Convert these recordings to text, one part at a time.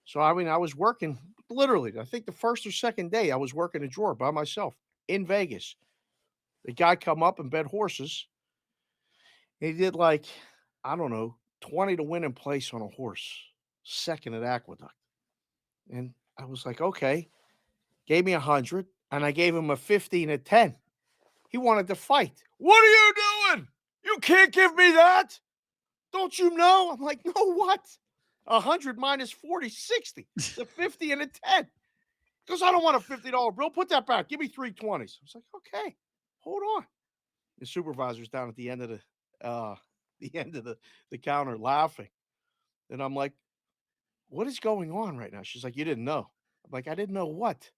So, I mean, I was working literally, I think the first or second day I was working a drawer by myself in Vegas. The guy come up and bet horses. He did like, I don't know, 20 to win in place on a horse, second at Aqueduct. And I was like, okay, gave me 100 and I gave him a 15 at 10. He wanted to fight. What are you doing? You can't give me that. Don't you know? I'm like, no, what? 100 minus 40, 60. It's a 50 and a 10. Because I don't want a $50 bill. Put that back. Give me 3 20s. I was like, okay, hold on. The supervisor's down at the end of the counter laughing. And I'm like, what is going on right now? She's like, you didn't know. I'm like, I didn't know what?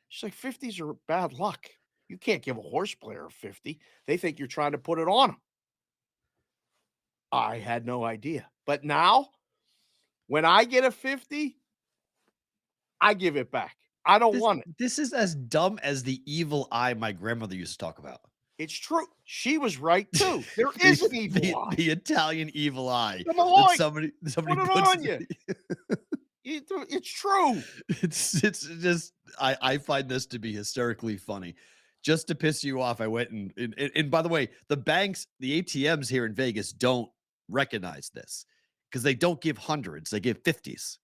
She's like, 50s are bad luck. You can't give a horse player a 50. They think you're trying to put it on them. I had no idea. But now, when I get a 50, I give it back. I don't This want it. this is as dumb as the evil eye my grandmother used to talk about. It's true. She was right too. There is an evil eye. The Italian evil eye The that Malloy, somebody put it puts on you. It's true. it's just I find this to be hysterically funny. Just to piss you off, I went and by the way, the banks, the ATMs here in Vegas don't recognize this because they don't give hundreds, they give 50s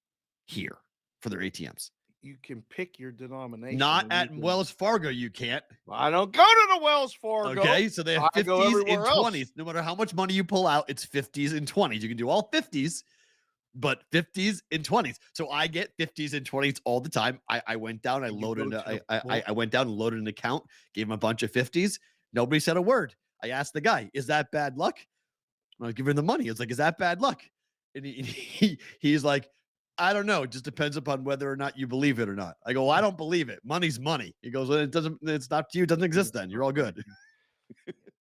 here for their ATMs. You can pick your denomination Not and you at can Wells Fargo, you can't. I don't go to the Wells Fargo. Okay, so they have I go 50s and everywhere else. 20s. No matter how much money you pull out, it's 50s and 20s. You can do all 50s, but 50s and 20s. So I get 50s and 20s all the time. I went down, I You go loaded, to the I went down and loaded an account, gave him a bunch of 50s. Nobody said a word. I asked the guy, "Is that bad luck?" I was giving him the money. It's like, "Is that bad luck?" And he's like, "I don't know. It just depends upon whether or not you believe it or not." I go, well, "I don't believe it. Money's money." He goes, "Well, it doesn't. It's not to you. It doesn't exist. Then you're all good."